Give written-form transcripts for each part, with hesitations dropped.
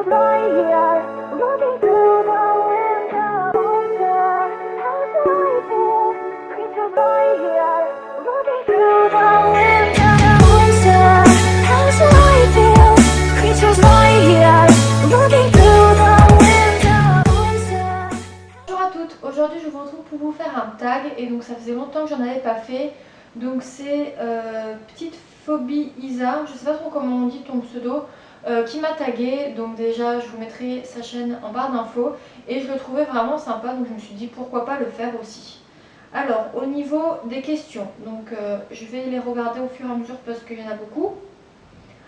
Creatures right here, looking through the window. Monster, how do I feel? Creatures right here, looking through the window. Monster, how do I feel? Creatures right here, looking through the window. Monster. Bonjour à toutes, aujourd'hui je vous retrouve pour vous faire un tag et donc ça faisait longtemps que j'en avais pas fait. Donc c'est Petite Phobie Isa, je sais pas trop comment on dit ton pseudo, qui m'a tagué. Donc déjà je vous mettrai sa chaîne en barre d'infos et je le trouvais vraiment sympa, donc je me suis dit pourquoi pas le faire aussi. Alors au niveau des questions, donc je vais les regarder au fur et à mesure parce qu'il y en a beaucoup.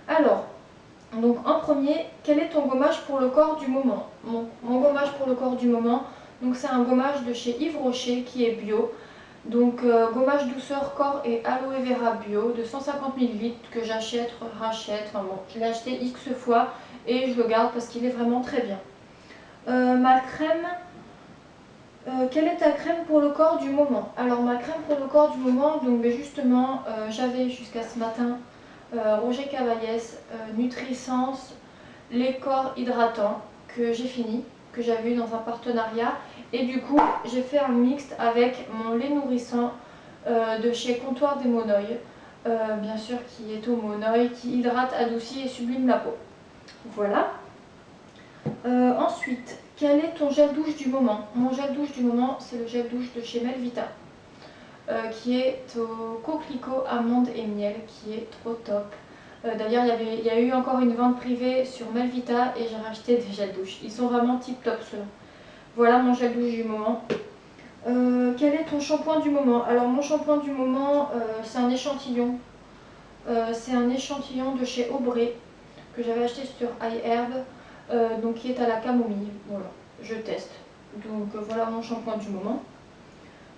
Alors, donc en premier, quel est ton gommage pour le corps du moment? Mon gommage pour le corps du moment, donc c'est un gommage de chez Yves Rocher qui est bio. Donc gommage douceur corps et aloe vera bio de 150 ml que j'achète, rachète, enfin bon, je l'ai acheté X fois et je le garde parce qu'il est vraiment très bien. Ma crème, quelle est ta crème pour le corps du moment? Alors ma crème pour le corps du moment, donc justement j'avais jusqu'à ce matin Roger Cavaillès, Nutrisens, les corps hydratants que j'ai fini, que j'avais eu dans un partenariat. Et du coup, j'ai fait un mixte avec mon lait nourrissant de chez Comptoir des Monoïs, bien sûr qui est au monoï, qui hydrate, adoucit et sublime la peau. Voilà. Ensuite, quel est ton gel douche du moment? Mon gel douche du moment, c'est le gel douche de chez Melvita, qui est au coquelicot, amande et miel, qui est trop top. D'ailleurs, il y a eu encore une vente privée sur Melvita et j'ai racheté des gels douche. Ils sont vraiment tip top ceux-là. Voilà mon gel douche du moment. Quel est ton shampoing du moment? Alors mon shampoing du moment, c'est un échantillon. C'est un échantillon de chez Aubrey que j'avais acheté sur iHerb, donc qui est à la camomille. Voilà, je teste. Donc voilà mon shampoing du moment.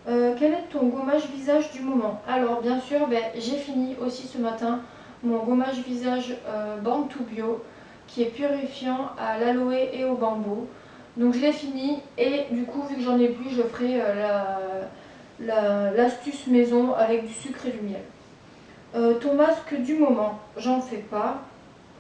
Quel est ton gommage visage du moment? Alors bien sûr, j'ai fini aussi ce matin mon gommage visage Born to Bio qui est purifiant à l'aloe et au bambou. Donc je l'ai fini et du coup vu que j'en ai plus, je ferai l'astuce maison avec du sucre et du miel. Ton masque du moment, j'en fais pas.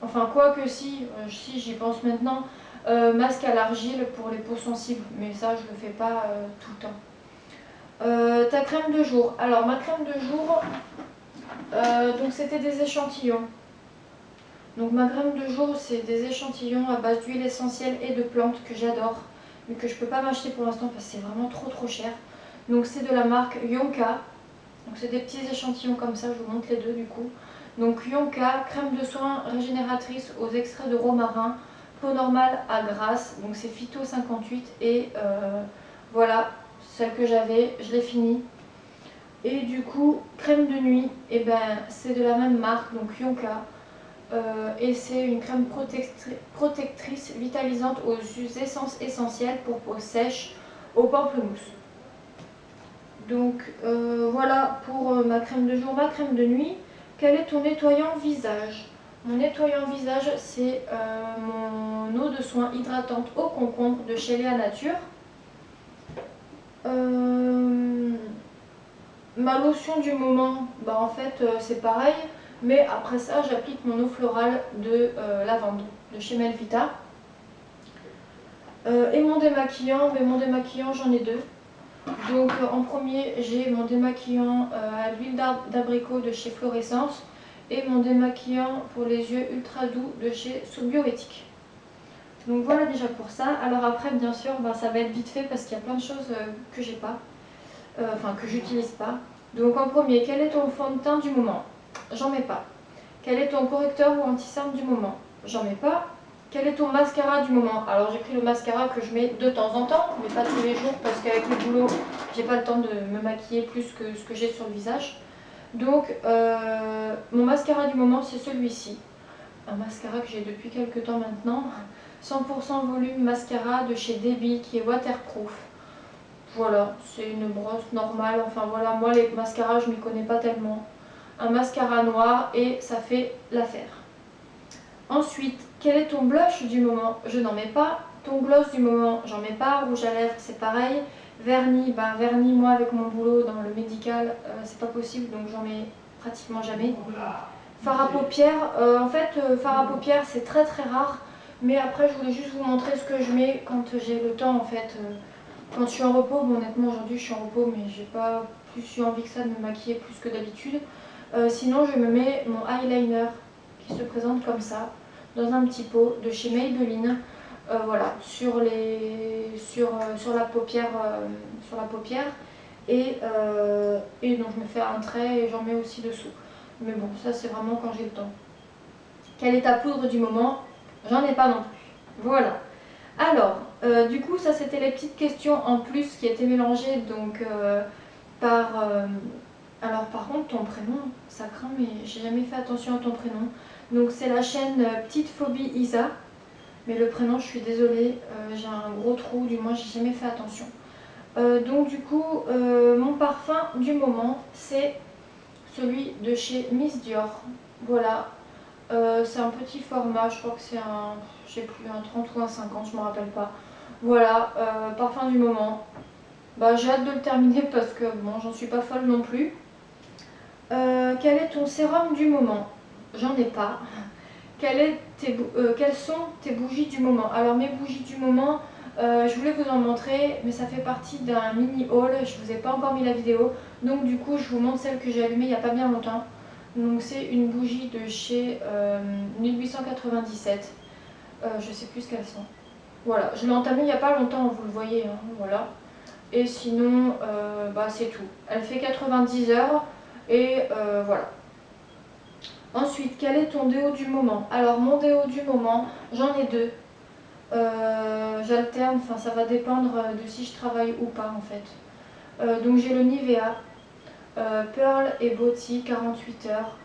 Enfin quoi que si j'y pense maintenant, masque à l'argile pour les peaux sensibles, mais ça je le fais pas tout le temps. Ta crème de jour. Alors ma crème de jour, donc c'était des échantillons. Donc ma crème de jour, c'est des échantillons à base d'huile essentielle et de plantes que j'adore, mais que je peux pas m'acheter pour l'instant parce que c'est vraiment trop cher. Donc c'est de la marque Yonka. Donc c'est des petits échantillons comme ça, je vous montre les deux du coup. Donc Yonka, crème de soin régénératrice aux extraits de romarin, peau normale à grasse, donc c'est Phyto 58 et voilà, celle que j'avais, je l'ai finie. Et du coup, crème de nuit, et c'est de la même marque, donc Yonka. Et c'est une crème protectrice vitalisante aux essences essentielles pour peau sèche au pamplemousse. Donc voilà pour ma crème de jour. Ma crème de nuit, quel est ton nettoyant visage? Mon nettoyant visage, c'est mon eau de soin hydratante au concombre de chez Léa Nature. Ma lotion du moment, en fait c'est pareil, mais après ça j'applique mon eau florale de lavande de chez Melvita. Et mon démaquillant, mon démaquillant j'en ai deux. Donc en premier j'ai mon démaquillant à l'huile d'abricot de chez Florescence et mon démaquillant pour les yeux ultra doux de chez Sobioéthique. Donc voilà déjà pour ça. Alors après bien sûr ça va être vite fait parce qu'il y a plein de choses que j'ai pas. Que j'utilise pas. Donc en premier, quel est ton fond de teint du moment? J'en mets pas. Quel est ton correcteur ou anti-cerne du moment? J'en mets pas. Quel est ton mascara du moment? Alors j'ai pris le mascara que je mets de temps en temps, mais pas tous les jours parce qu'avec le boulot, j'ai pas le temps de me maquiller plus que ce que j'ai sur le visage. Donc mon mascara du moment c'est celui-ci. Un mascara que j'ai depuis quelques temps maintenant. 100% volume mascara de chez Debbie qui est waterproof. Voilà, c'est une brosse normale, enfin voilà, moi les mascaras je m'y connais pas tellement. Un mascara noir et ça fait l'affaire. Ensuite, quel est ton blush du moment? Je n'en mets pas. Ton gloss du moment, j'en mets pas. Rouge à lèvres, c'est pareil. Vernis, vernis moi avec mon boulot dans le médical, c'est pas possible donc j'en mets pratiquement jamais. Fard à paupières, fard à paupières c'est très rare Mais après, je voulais juste vous montrer ce que je mets quand j'ai le temps en fait. Quand je suis en repos, bon, honnêtement aujourd'hui je suis en repos, mais j'ai pas plus eu envie que ça de me maquiller plus que d'habitude. Sinon, je me mets mon eyeliner qui se présente comme ça, dans un petit pot de chez Maybelline. Voilà, sur la paupière, et donc je me fais un trait et j'en mets aussi dessous. Mais bon, ça c'est vraiment quand j'ai le temps. Quelle est ta poudre du moment? J'en ai pas non plus. Voilà. Alors, du coup, ça c'était les petites questions en plus qui étaient mélangées donc par. Alors, par contre, ton prénom, ça craint, mais j'ai jamais fait attention à ton prénom. Donc, c'est la chaîne Petite Phobie Isa. Mais le prénom, je suis désolée, j'ai un gros trou, du moins, j'ai jamais fait attention. Donc, du coup, mon parfum du moment, c'est celui de chez Miss Dior. Voilà. C'est un petit format, je crois que c'est un, je sais plus, un 30 ou un 50, je me rappelle pas. Voilà, parfum du moment. Bah, j'ai hâte de le terminer parce que bon, j'en suis pas folle non plus. Quel est ton sérum du moment? J'en ai pas. Quelles sont tes bougies du moment? Alors mes bougies du moment, je voulais vous en montrer, mais ça fait partie d'un mini haul. Je vous ai pas encore mis la vidéo, donc du coup je vous montre celle que j'ai allumée il n'y a pas bien longtemps. Donc c'est une bougie de chez 1897. Je sais plus ce qu'elles sont. Voilà, je l'ai entamée il n'y a pas longtemps, vous le voyez, hein, voilà. Et sinon, bah, c'est tout. Elle fait 90 heures et voilà. Ensuite, quel est ton déo du moment? Alors, mon déo du moment, j'en ai deux. J'alterne, enfin ça va dépendre de si je travaille ou pas en fait. Donc j'ai le Nivea Pearl et Body 48 heures.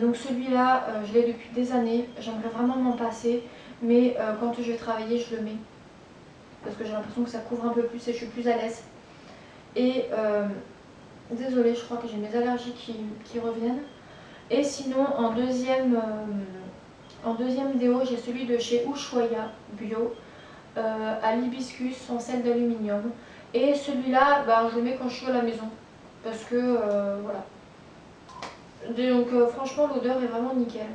Donc celui-là, je l'ai depuis des années. J'aimerais vraiment m'en passer, mais quand je vais travailler, je le mets parce que j'ai l'impression que ça couvre un peu plus et je suis plus à l'aise. Et désolée, je crois que j'ai mes allergies qui reviennent. Et sinon, en deuxième déo, j'ai celui de chez Ushuaïa Bio à l'hibiscus en sel d'aluminium. Et celui-là, bah, je le mets quand je suis à la maison parce que voilà. Donc franchement, l'odeur est vraiment nickel.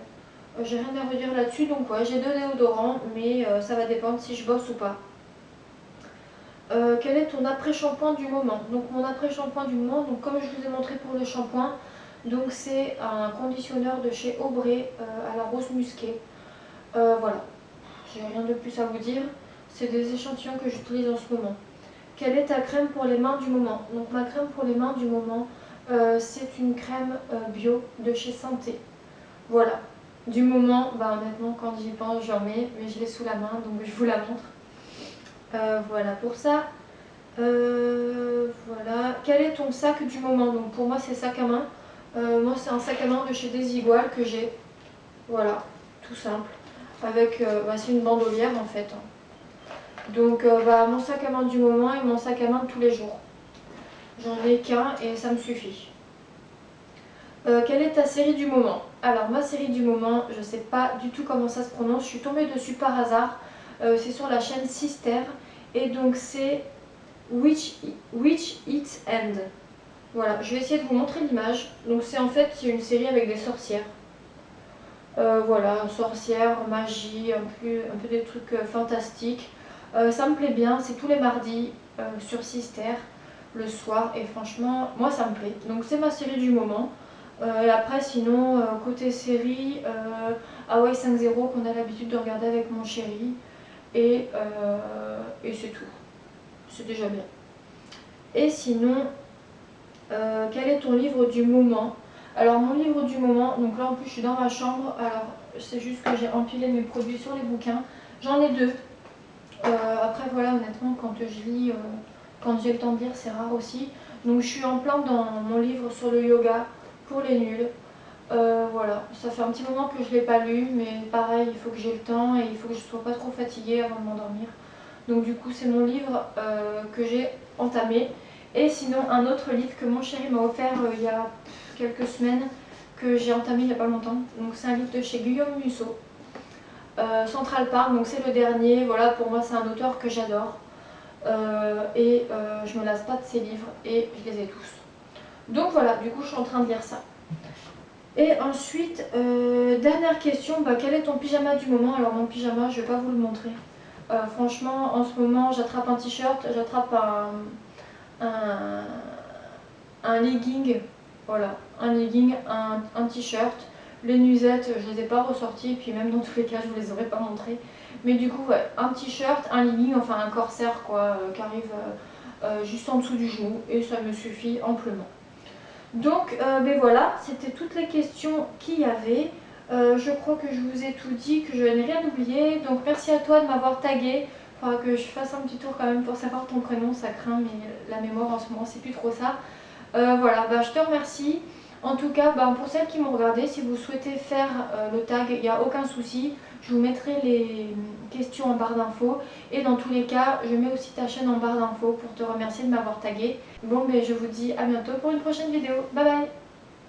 J'ai rien à redire là-dessus, donc ouais, j'ai deux déodorants, mais ça va dépendre si je bosse ou pas. Quel est ton après-shampoing du moment? Donc mon après-shampoing du moment, donc comme je vous ai montré pour le shampoing, donc c'est un conditionneur de chez Aubrey à la rose musquée. Voilà, j'ai rien de plus à vous dire. C'est des échantillons que j'utilise en ce moment. Quelle est ta crème pour les mains du moment? Donc ma crème pour les mains du moment, c'est une crème bio de chez Santé. Voilà. Du moment, bah honnêtement quand j'y pense j'en mets, mais je l'ai sous la main donc je vous la montre. Voilà pour ça. Voilà. Quel est ton sac du moment? Donc pour moi c'est sac à main. Moi c'est un sac à main de chez Desigual que j'ai. Voilà, tout simple. Avec, bah, c'est une bandolière en fait. Donc bah, mon sac à main du moment et mon sac à main de tous les jours. J'en ai qu'un et ça me suffit. Quelle est ta série du moment? Alors ma série du moment, je sais pas du tout comment ça se prononce. Je suis tombée dessus par hasard. C'est sur la chaîne Sister. Et donc c'est Witch Eats End. Voilà, je vais essayer de vous montrer l'image. Donc c'est en fait une série avec des sorcières. Voilà, sorcières, magie, un peu des trucs fantastiques. Ça me plaît bien, c'est tous les mardis sur Sister, le soir, et franchement, moi ça me plaît. Donc c'est ma série du moment. Et après, sinon, côté série, Hawaii 5.0 qu'on a l'habitude de regarder avec mon chéri. Et c'est tout. C'est déjà bien. Et sinon, quel est ton livre du moment? Alors mon livre du moment, donc là en plus je suis dans ma chambre, alors c'est juste que j'ai empilé mes produits sur les bouquins. J'en ai deux. Après voilà, honnêtement quand je lis, quand j'ai le temps de lire c'est rare aussi. Donc je suis en plein dans mon livre sur le yoga pour les nuls. Voilà, ça fait un petit moment que je ne l'ai pas lu, mais pareil, il faut que j'ai le temps et il faut que je ne sois pas trop fatiguée avant de m'endormir. Donc du coup c'est mon livre que j'ai entamé. Et sinon un autre livre que mon chéri m'a offert il y a quelques semaines, que j'ai entamé il n'y a pas longtemps. Donc c'est un livre de chez Guillaume Musso, Central Park, donc c'est le dernier. Voilà, pour moi c'est un auteur que j'adore. Je me lasse pas de ses livres et je les ai tous. Donc voilà, du coup je suis en train de lire ça. Et ensuite, dernière question, quel est ton pyjama du moment? Alors mon pyjama, je vais pas vous le montrer. Franchement, en ce moment, j'attrape un t-shirt, j'attrape un, un legging, voilà, un legging, un t-shirt. Les nuisettes, je les ai pas ressorties, puis même dans tous les cas, je vous les aurais pas montrées. Mais du coup, ouais, un t-shirt, un legging, enfin un corsaire quoi, qui arrive juste en dessous du genou, et ça me suffit amplement. Donc, ben voilà, c'était toutes les questions qu'il y avait. Je crois que je vous ai tout dit, que je n'ai rien oublié. Donc, merci à toi de m'avoir tagué. Il faudra que je fasse un petit tour quand même pour savoir ton prénom, ça craint, mais la mémoire en ce moment, c'est plus trop ça. Voilà, je te remercie. En tout cas, pour celles qui m'ont regardé, si vous souhaitez faire le tag, il n'y a aucun souci. Je vous mettrai les questions en barre d'infos. Et dans tous les cas, je mets aussi ta chaîne en barre d'infos pour te remercier de m'avoir tagué. Bon, mais je vous dis à bientôt pour une prochaine vidéo. Bye bye!